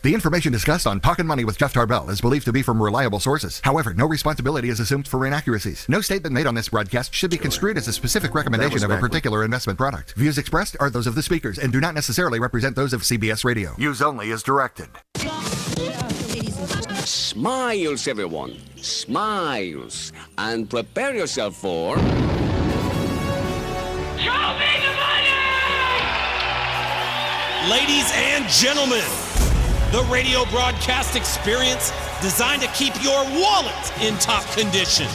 The information discussed on Talkin Money with Jeff Tarbell is believed to be from reliable sources. However, no responsibility is assumed for inaccuracies. No statement made on this broadcast should be construed as a specific recommendation of a particular investment product. Views expressed are those of the speakers and do not necessarily represent those of CBS Radio. Use only as directed. Smiles, everyone. Smiles. And prepare yourself for... Show me the money! Ladies and gentlemen, the radio broadcast experience designed to keep your wallet in top condition.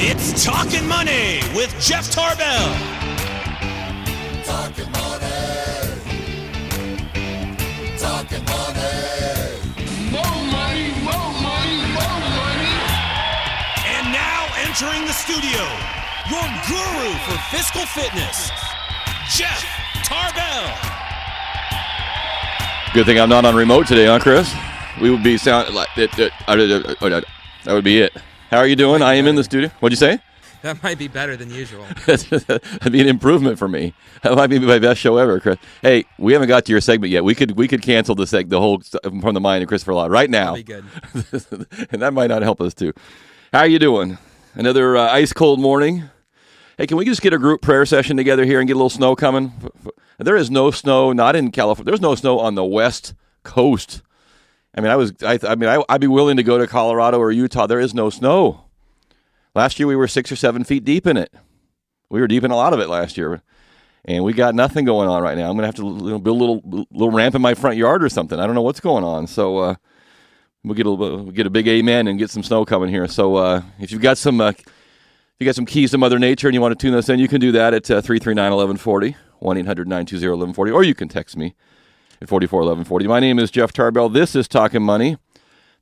It's Talkin Money with Jeff Tarbell. Talkin Money. Talkin Money. More money, more money, more money. And now entering the studio, your guru for fiscal fitness, Jeff Tarbell. Good thing I'm not on remote today, huh, Chris? We would be sound like that would be it. How are you doing? I am in the studio. What'd you say? That might be better than usual. That'd be an improvement for me. That might be my best show ever, Chris. Hey, we haven't got to your segment yet. We could cancel the whole From the Mind of Christopher Law right now. That'd be good. And that might not help us too. How are you doing? Another ice cold morning. Hey, can we just get a group prayer session together here and get a little snow coming? There is no snow, not in California. There's no snow on the West Coast. I mean, I'd be willing to go to Colorado or Utah. There is no snow. Last year we were 6 or 7 feet deep in it. We were deep in a lot of it last year, and we got nothing going on right now. I'm gonna have to build a little ramp in my front yard or something. I don't know what's going on. So we'll get a big amen and get some snow coming here. So if you've got some keys to Mother Nature and you want to tune us in, you can do that at 339-1140, 1-800-920-1140, or you can text me at 441140. My name is Jeff Tarbell. This is Talkin Money.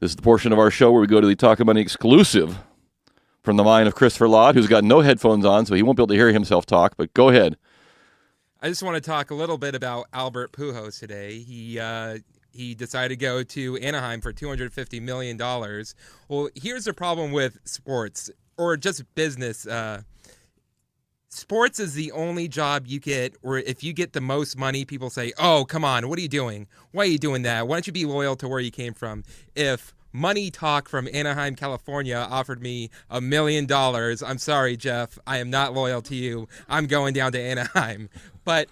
This is the portion of our show where we go to the Talkin Money exclusive from the mind of Christopher Law, who's got no headphones on, so he won't be able to hear himself talk, but go ahead. I just want to talk a little bit about Albert Pujols today. He decided to go to Anaheim for $250 million. Well, here's the problem with sports, or just business. Sports is the only job you get where if you get the most money, people say, oh, come on, what are you doing? Why are you doing that? Why don't you be loyal to where you came from? If Money Talk from Anaheim, California offered me $1 million, I'm sorry, Jeff, I am not loyal to you. I'm going down to Anaheim. But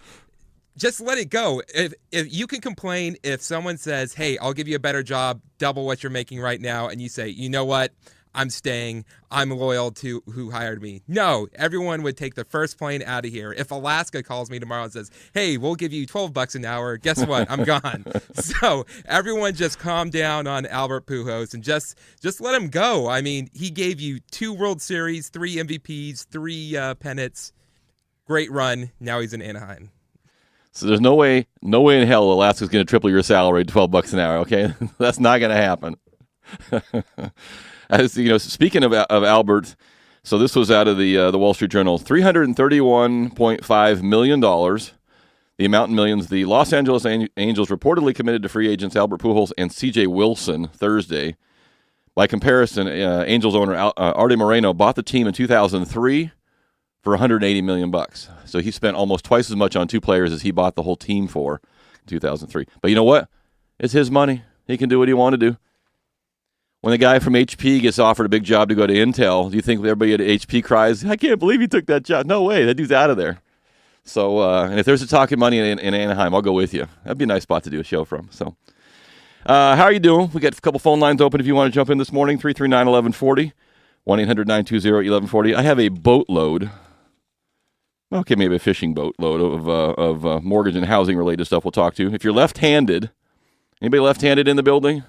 just let it go. If you can complain if someone says, hey, I'll give you a better job, double what you're making right now, and you say, you know what? I'm staying. I'm loyal to who hired me. No, everyone would take the first plane out of here. If Alaska calls me tomorrow and says, hey, we'll give you $12 an hour, guess what? I'm gone. So everyone just calm down on Albert Pujols and just let him go. I mean, he gave you 2 World Series, 3 MVPs, 3 pennants. Great run. Now he's in Anaheim. So there's no way in hell Alaska's going to triple your salary to $12 an hour, okay? That's not going to happen. As you know, speaking of Albert, so this was out of the Wall Street Journal, $331.5 million, the amount in millions. The Los Angeles Angels reportedly committed to free agents Albert Pujols and C.J. Wilson Thursday. By comparison, Angels owner Arte Moreno bought the team in 2003 for $180 million. So he spent almost twice as much on 2 players as he bought the whole team for in 2003. But you know what? It's his money. He can do what he wants to do. When the guy from HP gets offered a big job to go to Intel, do you think everybody at HP cries, I can't believe he took that job? No way. That dude's out of there. So, and if there's a Talkin Money in Anaheim, I'll go with you. That'd be a nice spot to do a show from. So, how are you doing? We got a couple phone lines open if you want to jump in this morning. 339-1140, 1-800-920-1140. I have a boatload. Okay, maybe a fishing boatload of mortgage and housing related stuff we'll talk to. If you're left-handed, anybody left-handed in the building?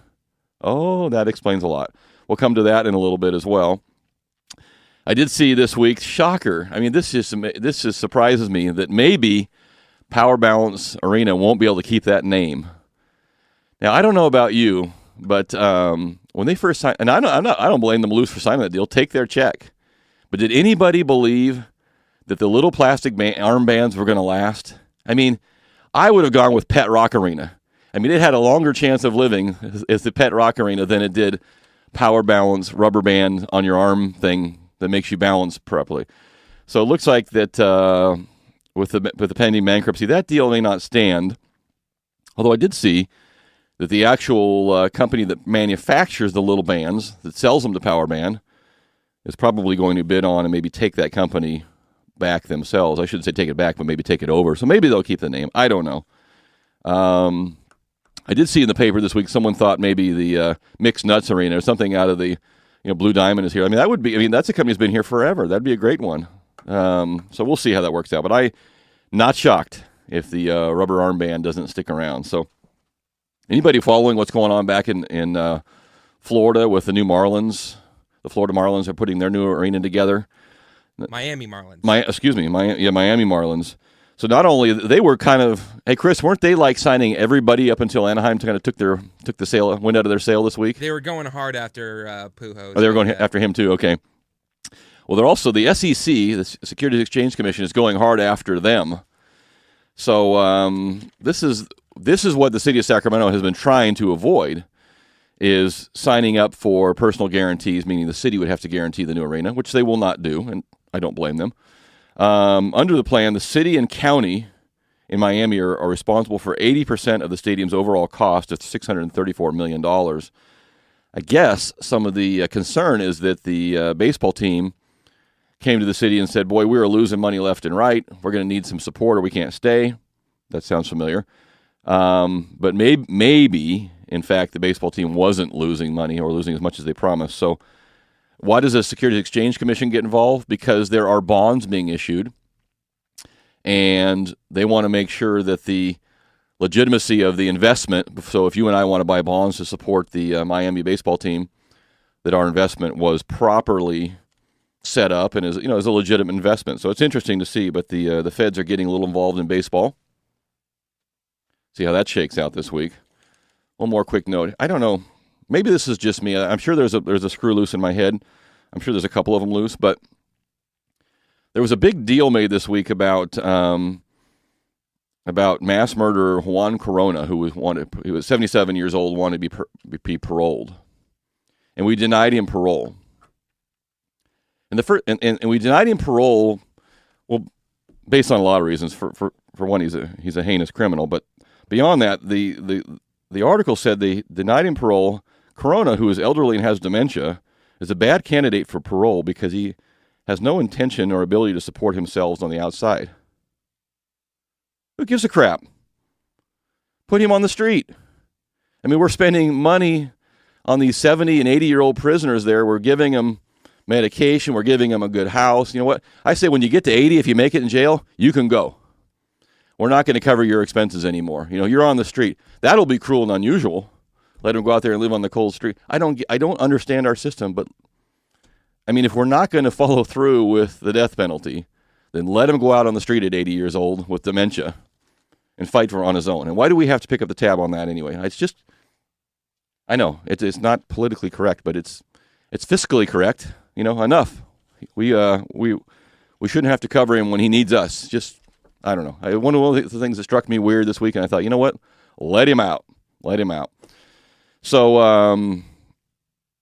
Oh, that explains a lot. We'll come to that in a little bit as well. I did see this week, shocker. I mean, this just surprises me that maybe Power Balance Arena won't be able to keep that name. Now, I don't know about you, but when they first signed, and I don't blame them loose for signing that deal. Take their check. But did anybody believe that the little plastic armbands were going to last? I mean, I would have gone with Pet Rock Arena. I mean, it had a longer chance of living as the Pet Rock Arena than it did Power Balance rubber band on your arm thing that makes you balance properly. So it looks like that with the pending bankruptcy, that deal may not stand. Although I did see that the actual company that manufactures the little bands, that sells them to Power Band, is probably going to bid on and maybe take that company back themselves. I shouldn't say take it back, but maybe take it over. So maybe they'll keep the name. I don't know. I did see in the paper this week someone thought maybe the Mixed Nuts Arena or something out of the Blue Diamond is here. I mean, that would be. I mean, that's a company that's been here forever. That'd be a great one. So we'll see how that works out. But I'm not shocked if the rubber armband doesn't stick around. So anybody following what's going on back in Florida with the new Marlins? The Florida Marlins are putting their new arena together. Miami Marlins. Miami Marlins. So not only they were kind of, hey Chris, weren't they like signing everybody up until Anaheim kind of took the sale, went out of their sale this week? They were going hard after Pujols. Oh, they were going after him too. Okay. Well, they're also the SEC, the Securities Exchange Commission, is going hard after them. So this is what the city of Sacramento has been trying to avoid, is signing up for personal guarantees, meaning the city would have to guarantee the new arena, which they will not do, and I don't blame them. Under the plan, the city and county in Miami are responsible for 80% of the stadium's overall cost of $634 million. I guess some of the concern is that the baseball team came to the city and said, boy, we are losing money left and right. We're going to need some support or we can't stay. That sounds familiar. But maybe, in fact, the baseball team wasn't losing money or losing as much as they promised. So why does the Securities Exchange Commission get involved? Because there are bonds being issued, and they want to make sure that the legitimacy of the investment, so if you and I want to buy bonds to support the Miami baseball team, that our investment was properly set up and is a legitimate investment. So it's interesting to see, but the feds are getting a little involved in baseball. See how that shakes out this week. One more quick note. I don't know. Maybe this is just me. I'm sure there's a screw loose in my head. I'm sure there's a couple of them loose, but there was a big deal made this week about mass murderer Juan Corona, who was 77 years old, wanted to be paroled, and we denied him parole. And we denied him parole, well, based on a lot of reasons. For one, he's a heinous criminal, but beyond that, the article said they denied him parole. Corona, who is elderly and has dementia, is a bad candidate for parole because he has no intention or ability to support himself on the outside. Who gives a crap? Put him on the street. I mean, we're spending money on these 70 and 80-year-old prisoners there. We're giving them medication. We're giving them a good house. You know what? I say when you get to 80, if you make it in jail, you can go. We're not going to cover your expenses anymore. You're on the street. That'll be cruel and unusual. Let them go out there and live on the cold street. I don't understand our system, but I mean, if we're not going to follow through with the death penalty, then let him go out on the street at 80 years old with dementia and fight for on his own. And why do we have to pick up the tab on that anyway? It's just, I know it's not politically correct, but it's fiscally correct. Enough. We shouldn't have to cover him when he needs us. Just, I don't know. One of the things that struck me weird this week, and I thought, you know what? Let him out. Let him out. So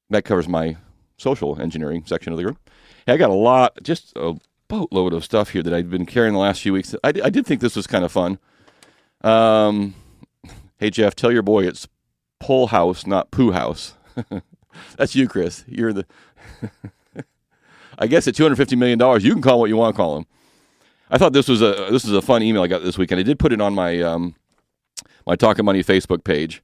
that covers my social engineering section of the group. Hey, I got just a boatload of stuff here that I've been carrying the last few weeks. I did think this was kind of fun. Hey, Jeff, tell your boy it's Pull House, not Poo House. That's you, Chris. You're the... I guess at $250 million, you can call what you want to call him. I thought this was a fun email I got this week, and I did put it on my my Talkin Money Facebook page.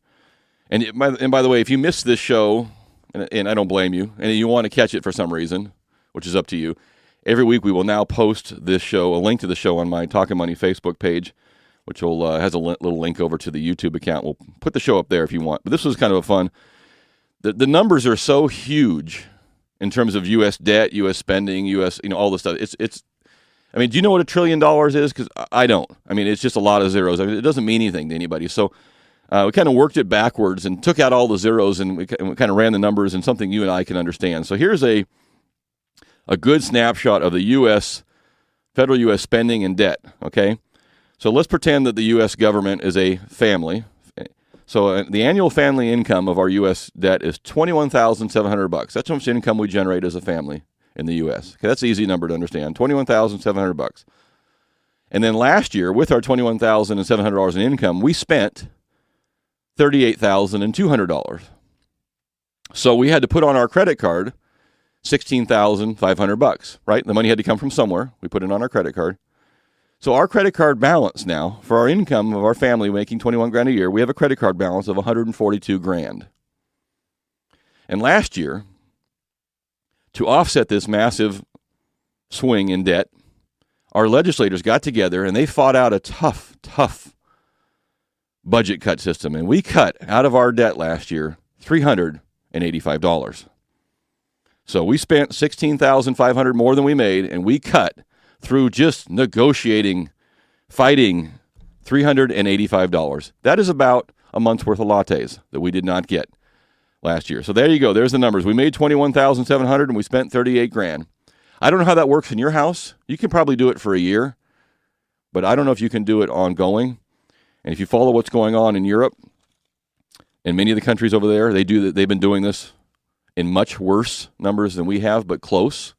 And by the way, if you missed this show, and I don't blame you, and you want to catch it for some reason, which is up to you, every week we will now post this show, a link to the show on my Talkin Money Facebook page, which will has a little link over to the YouTube account. We'll put the show up there if you want. But this was kind of a fun. The numbers are so huge in terms of U.S. debt, U.S. spending, U.S. all this stuff. It's. I mean, do you know what $1 trillion is? Because I don't. I mean, it's just a lot of zeros. I mean, it doesn't mean anything to anybody. So we kind of worked it backwards and took out all the zeros, and we kind of ran the numbers in something you and I can understand. So here's a good snapshot of the U.S. federal U.S. spending and debt. Okay, so let's pretend that the U.S. government is a family. So the annual family income of our U.S. debt is $21,700. That's how much income we generate as a family in the U.S. Okay, that's an easy number to understand. $21,700. And then last year, with our $21,700 in income, we spent $38,200. So we had to put on our credit card $16,500, right? The money had to come from somewhere. We put it on our credit card. So our credit card balance now, for our income of our family making $21,000 a year, we have a credit card balance of $142,000. And last year, to offset this massive swing in debt, our legislators got together and they fought out a tough budget cut system. And we cut out of our debt last year $385. So we spent $16,500 more than we made, and we cut through just negotiating, fighting, $385. That is about a month's worth of lattes that we did not get last year. So there you go. There's the numbers. We made $21,700 and we spent $38,000. I don't know how that works in your house. You can probably do it for a year, but I don't know if you can do it ongoing. And if you follow what's going on in Europe and many of the countries over there, they've been doing this in much worse numbers than we have, but close.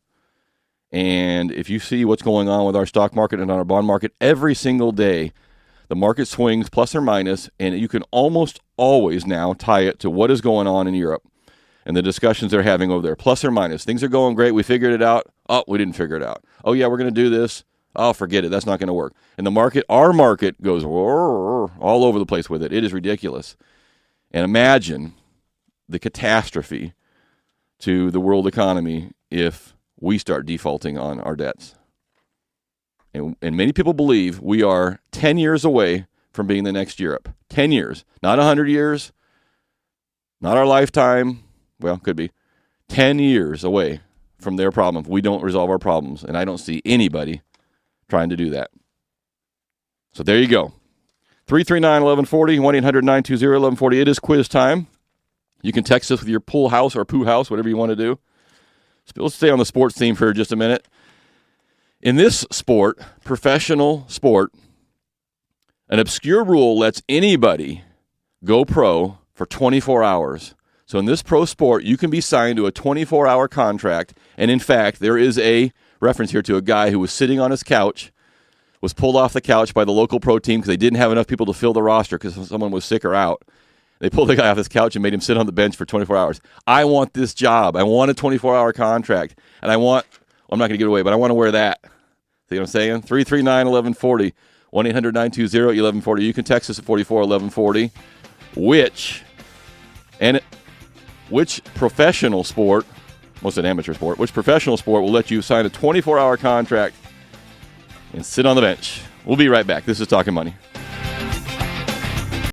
And if you see what's going on with our stock market and on our bond market, every single day, the market swings plus or minus, and you can almost always now tie it to what is going on in Europe and the discussions they're having over there, plus or minus. Things are going great. We figured it out. Oh, we didn't figure it out. Oh, yeah, we're going to do this. Oh, forget it. That's not going to work. And the market, our market, goes all over the place with it. It is ridiculous. And imagine the catastrophe to the world economy if we start defaulting on our debts. And many people believe we are 10 years away from being the next Europe. 10 years. Not 100 years. Not our lifetime. Well, could be. 10 years away from their problem if we don't resolve our problems. And I don't see anybody trying to do that. So there you go. 339-1140, 1-800-920-1140. It is quiz time. You can text us with your pool house or poo house, whatever you want to do. So let's stay on the sports theme for just a minute. In this sport, professional sport, an obscure rule lets anybody go pro for 24 hours. So in this pro sport, you can be signed to a 24-hour contract. And in fact, there is a reference here to a guy who was sitting on his couch, was pulled off the couch by the local pro team because they didn't have enough people to fill the roster because someone was sick or out. They pulled the guy off his couch and made him sit on the bench for 24 hours. I want this job. I want a 24-hour contract. And I'm not going to give it away, but I want to wear that. See what I'm saying? 339-1140, 1-800-920-1140. You can text us at 44-1140. Which professional sport, most an amateur sport, which professional sport will let you sign a 24-hour contract and sit on the bench? We'll be right back. This is Talkin Money.